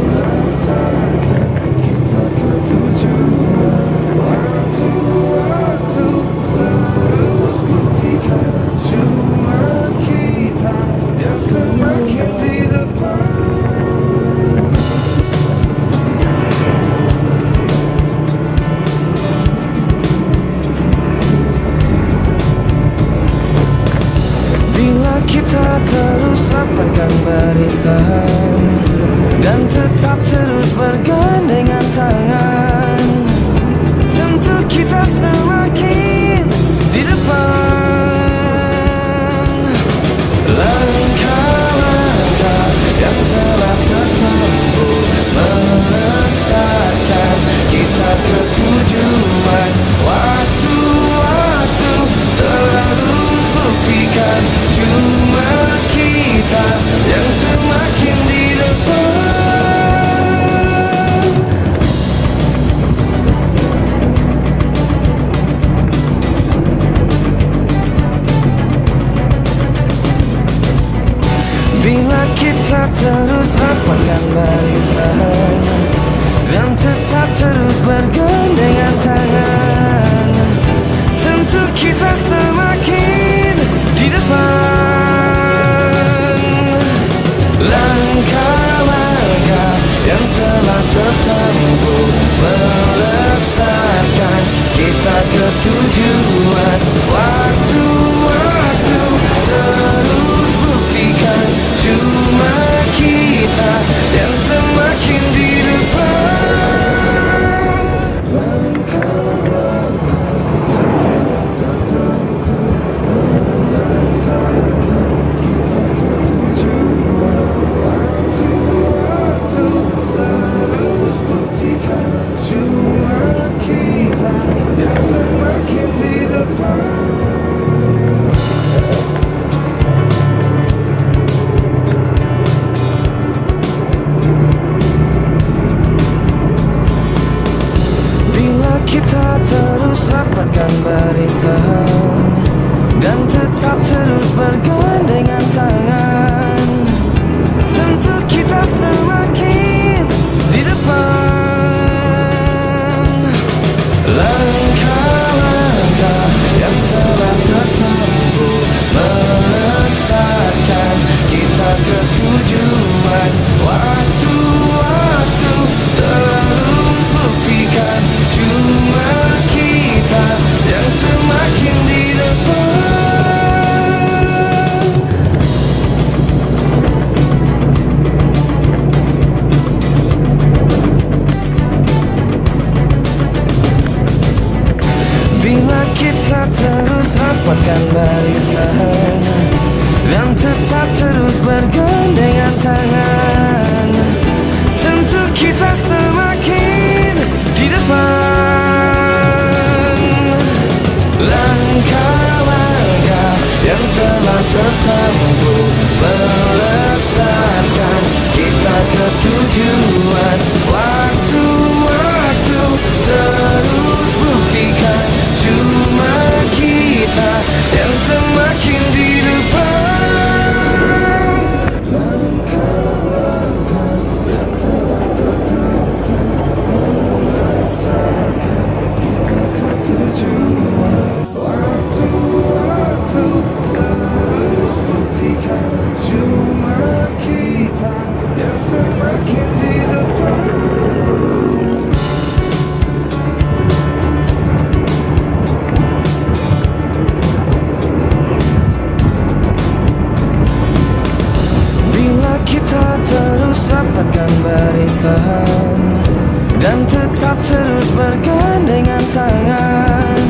melesatkan kita ke tujuan. Waktu-waktu terus buktikan cuma kita yang semakin di depan. Bila kita terus rapatkan barisan dan tetap terus bergandengan tangan, tentu kita semakin di depan. Langkah-langkah yang telah tertempuh melesatkan kita ke tujuan. Waktu-waktu terus buktikan cuma kita yang semakin di depan. Bila kita terus rapatkan barisan dan tetap terus bergandengan tangan, tentu kita semakin di depan. Langkah-langkah yang telah tertempuh melesatkan kita ke tujuan. Waktu-waktu terus buktikan cuma kita yang semakin di depan. Langkah-langkah yang telah tertempuh melesatkan kita ke tujuan. Waktu-waktu terus buktikan cuma kita yang semakin di depan. Kita terus rapatkan barisan dan tetap terus bergandengan tangan, tentu kita semakin di depan. Langkah-langkah yang telah tertempuh melesatkan kita ke tujuan. Waktu-waktu terus buktikan cuma kita yang semakin di depan. Bila kita terus rapatkan barisan dan tetap terus bergandengan tangan, tentu kita semakin di depan. Langkah-langkah yang telah tertempuh melesatkan kita ke tujuan. Waktu-waktu terus buktikan cuma kita yang semakin di depan. Langkah-langkah yang telah tertempuh melesatkan kita ke tujuan. Waktu-waktu terus buktikan cuma kita yang semakin di depan. rapatkan barisan dan tetap terus bergandengan tangan.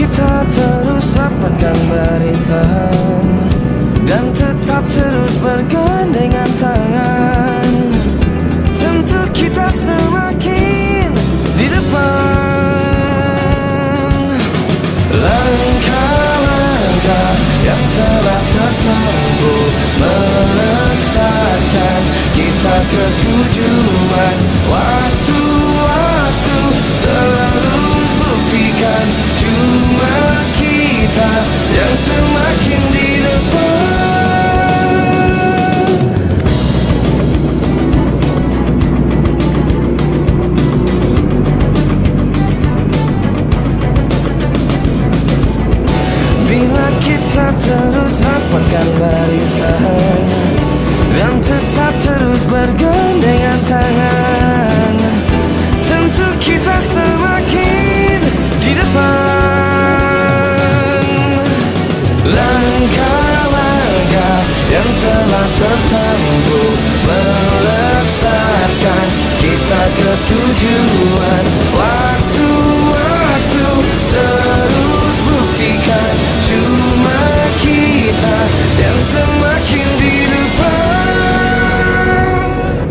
kita terus rapatkan barisan dan tetap terus bergandengan tangan, tentu kita semakin di depan. Langkah-langkah yang telah tertempuh melesatkan kita ke tujuan. Waktu-waktu terus buktikan cuma kita yang semakin di depan. Bila kita terus rapatkan barisan dan tetap terus bergandengan tangan, tentu kita semakin di depan. Langkah-langkah yang telah tertempuh melesatkan kita ke tujuan. Waktu-waktu terus buktikan cuma kita yang semakin di depan.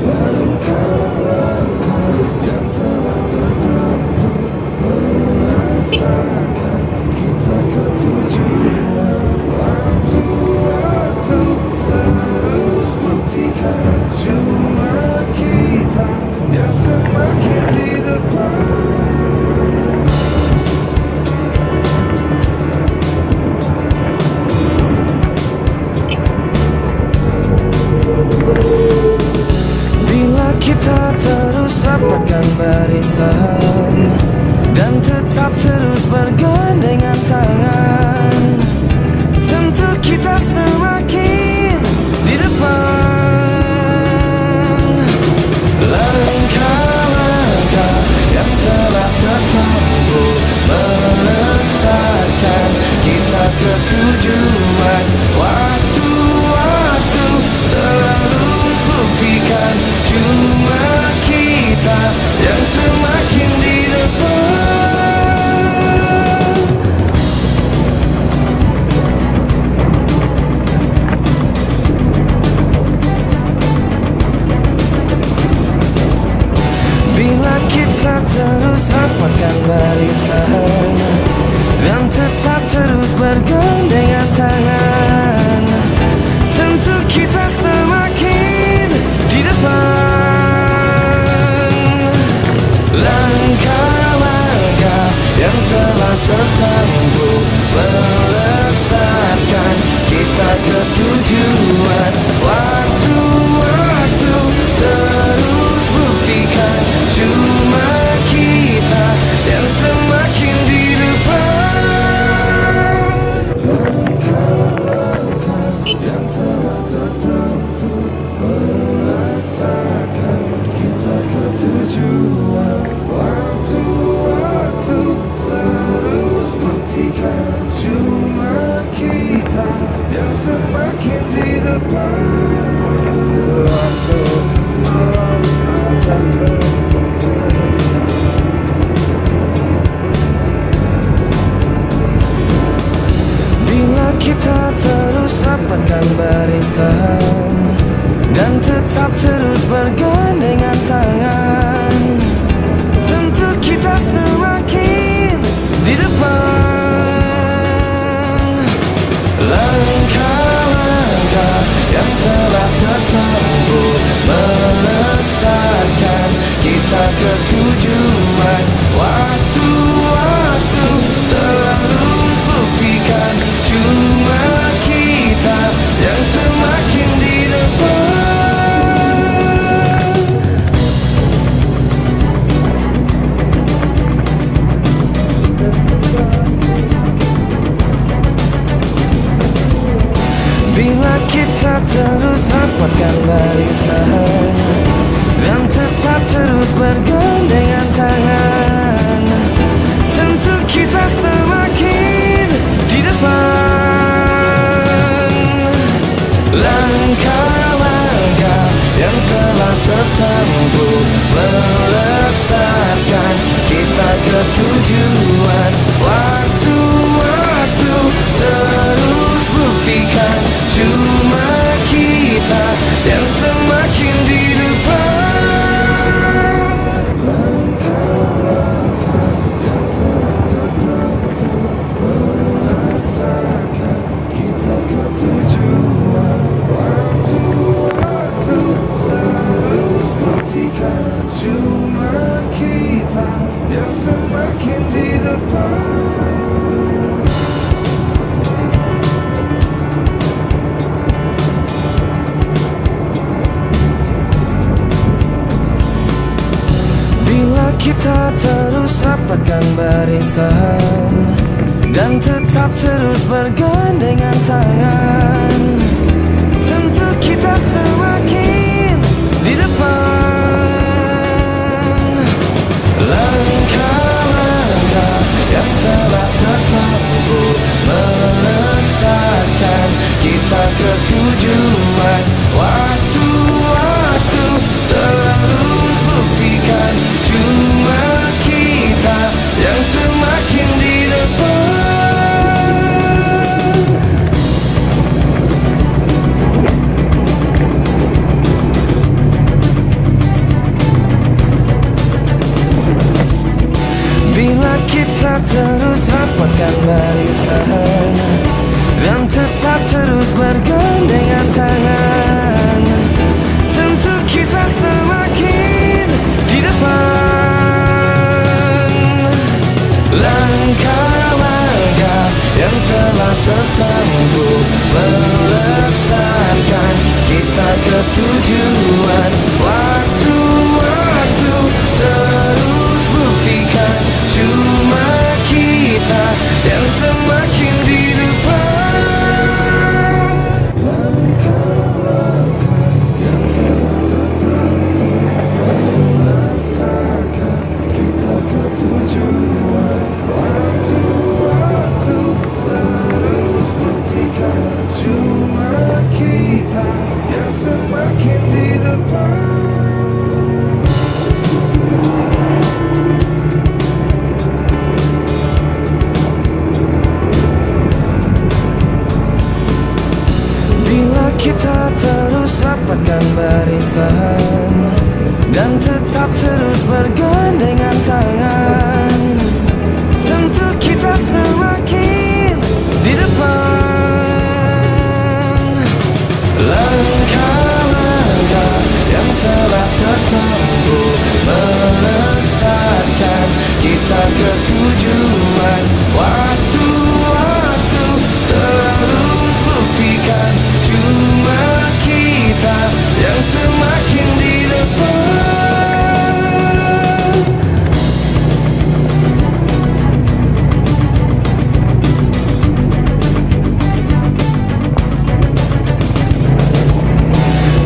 Langkah-langkah yang telah tertempuh melesatkan kita ke tujuan. Waktu-waktu terus buktikan cuma kita yang semakin di depan. Bila kita terus rapatkan barisan dan tetap terus bergandengan tangan, tentu kita semakin di depan. Langkah-langkah yang telah tertempuh melesatkan kita ke tujuan. Waktu-waktu terus buktikan cuma kita yang semakin di depan. Bila kita terus rapatkan barisan dan tetap terus bergandengan tangan, tentu kita semakin di depan. Langkah-langkah yang telah tertempuh melesatkan kita ke tujuan. Waktu-waktu terus buktikan cuma kita yang semakin di depan. Langkah-langkah yang telah tertempuh melesatkan kita ke tujuan. Waktu-waktu terus buktikan cuma kita yang semakin di depan. Bila kita terus rapatkan barisan dan tetap terus bergandengan tangan, tentu kita semakin di depan. Langkah-langkah yang telah tertempuh melesatkan kita ke tujuan. Waktu-waktu terus buktikan cuma kita yang semakin di depan. Bila kita terus rapatkan barisan dan tetap terus bergandengan tangan, tentu kita semakin di depan. Langkah-langkah yang telah tertempuh melesatkan kita ke tujuan. Waktu terus rapatkan barisan dan tetap terus bergandengan tangan. Tentu kita semakin di depan. Langkah-langkah yang telah tertempuh melesatkan kita ke tujuan. Waktu-waktu terus buktikan cuma kita yang semakin di depan. Bila kita terus rapatkan barisan dan tetap terus bergandengan tangan, tentu kita semakin di depan. Langkah-langkah yang telah tertempuh melesatkan kita ke tujuan. Waktu-waktu terus buktikan cuma kita yang semakin di depan. Langkah-langkah yang telah tertempuh melesatkan kita ke tujuan. Waktu-waktu terus buktikan cuma kita yang semakin di depan. Kita terus rapatkan barisan dan tetap terus bergandengan tangan, tentu kita semakin di depan. Langkah-langkah yang telah tertempuh melesatkan kita ke tujuan. Waktu-waktu terus buktikan cuma kita yang semakin di depan.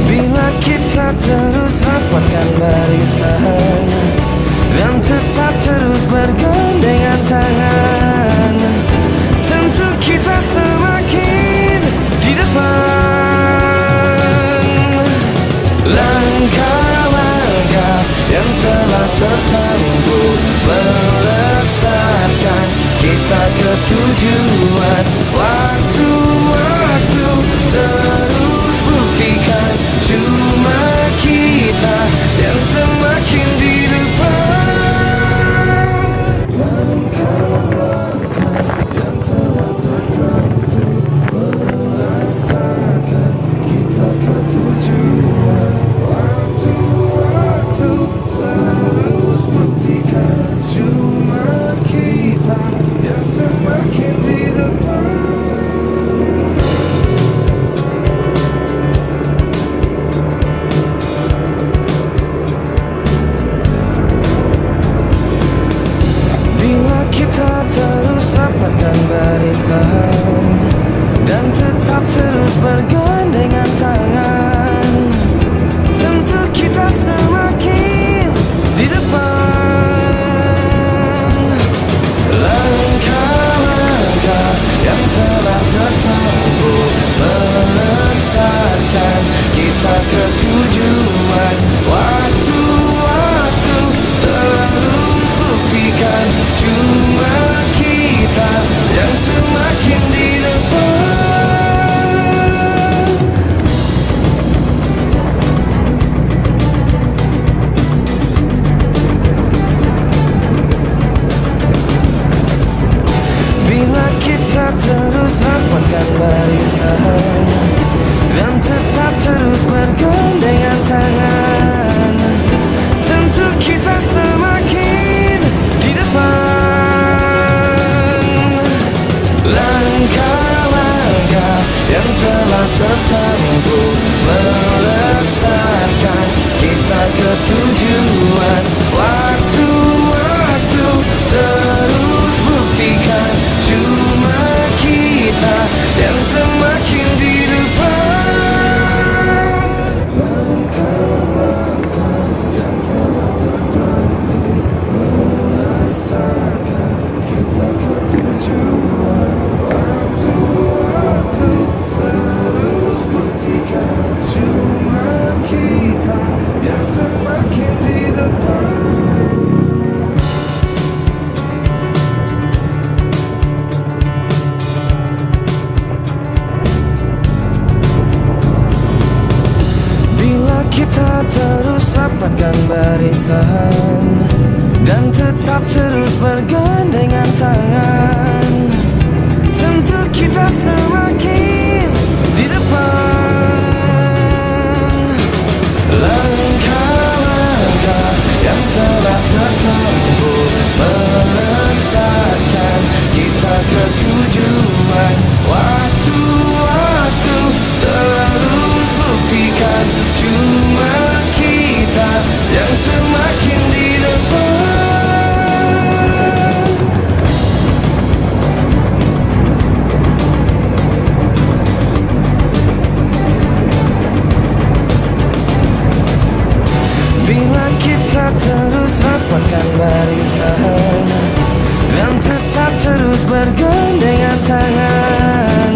Bila kita terus rapatkan barisan dan tetap terus bergandengan tangan, tentu kita semakin di depan. Langkah-langkah yang telah tertempuh melesatkan kita ke tujuan. Waktu-waktu terus buktikan cuma kita yang semakin di depan. Langkah-langkah yang telah tertempuh melesatkan kita ke tujuan. Waktu-waktu terus buktikan cuma kita yang semakin di depan. Bila kita terus rapatkan barisan dan tetap terus bergandengan tangan, tentu kita semakin di depan. Langkah-langkah yang telah tertempuh melesatkan kita ke tujuan. Waktu-waktu terus buktikan cuma kita yang semakin di depan. Bila kita terus rapatkan barisan dan tetap terus bergandengan tangan, tentu kita semakin di depan. Langkah-langkah yang telah tertempuh melesatkan kita ke tujuan. Waktu barisan dan tetap terus bergandengan tangan. Tentu kita semakin di depan. Langkah-langkah yang telah tertempuh melesatkan kita ke tujuan. Waktu-waktu terus buktikan cuma kita yang semakin di depan. Bila kita terus rapatkan barisan dan tetap terus bergandengan tangan,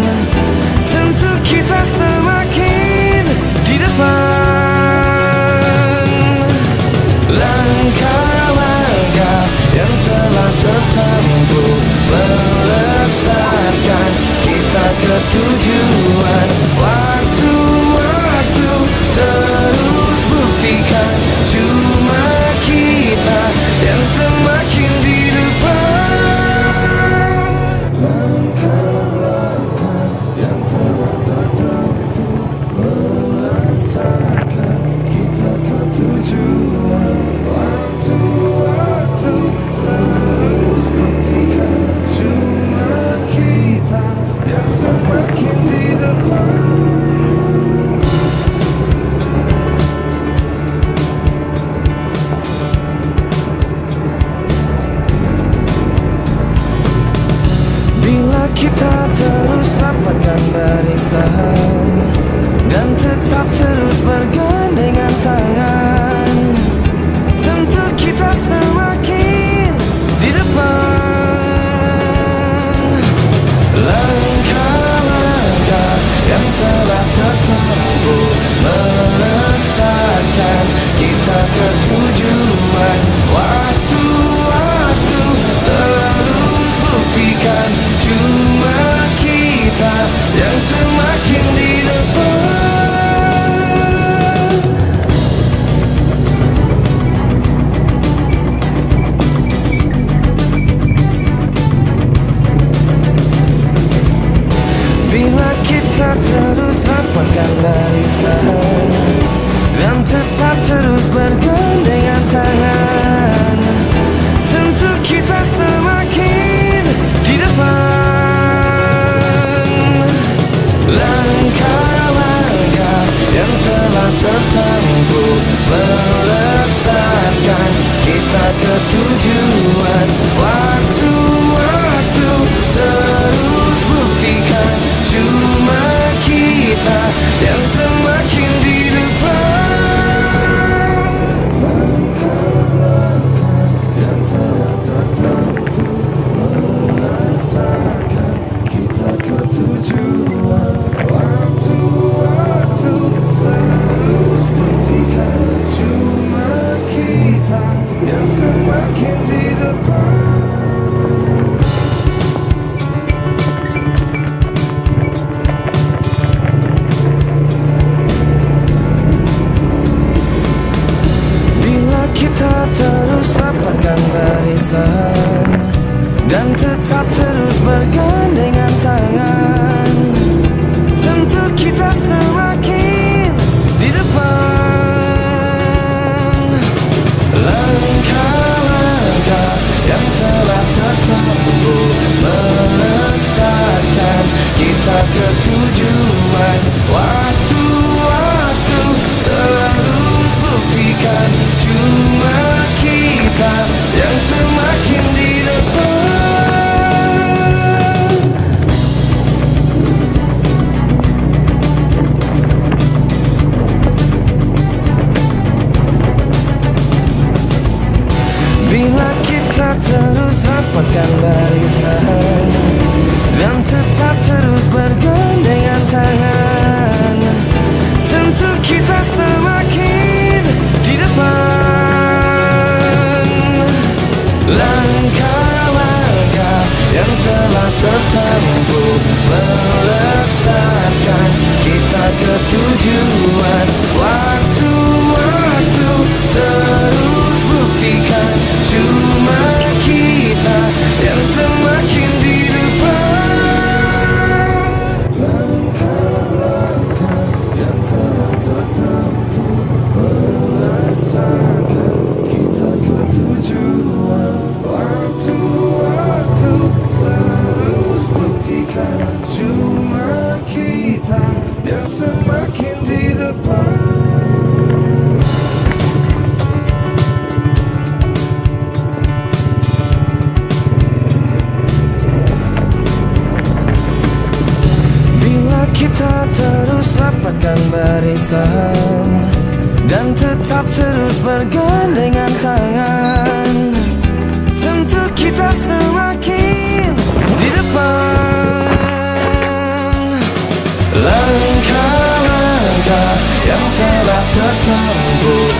tentu kita semakin di depan. Langkah-langkah yang telah tertempuh melesatkan kita ke tujuan. Waktu-waktu terus buktikan cuma kita yang semakin di depan. Langkah-langkah yang telah tertempuh melesatkan kita ke tujuan. Waktu-waktu terus buktikan cuma kita yang semakin di depan. Kita terus rapatkan barisan dan tetap terus bergandengan tangan, tentu kita semakin di depan. Langkah-langkah yang telah tertempuh melesatkan kita ke tujuan. Waktu-waktu terus buktikan cuma kita yang semakin di depan. Bila kita terus rapatkan barisan dan tetap terus bergandengan tangan, tentu kita semakin di depan. Langkah-langkah yang telah tertempuh melesatkan kita ke tujuan. Waktu-waktu terus buktikan cuma kita yang semakin di depan. Langkah-langkah yang telah tertempuh melesatkan kita ke tujuan. Waktu-waktu terus buktikan cuma kita yang semakin di depan. Bila kita terus rapatkan barisan dan tetap terus bergandengan tangan, tentu kita semakin di depan. Langkah-langkah yang telah tertempuh melesatkan kita ke tujuan. Waktu-waktu terus buktikan cuma kita yang semakin di depan. Bila kita terus rapatkan barisan dan tetap terus bergandengan tangan, rapatkan barisan dan tetap terus bergandengan tangan. Tentu kita semakin di depan. Langkah-langkah yang telah tertempuh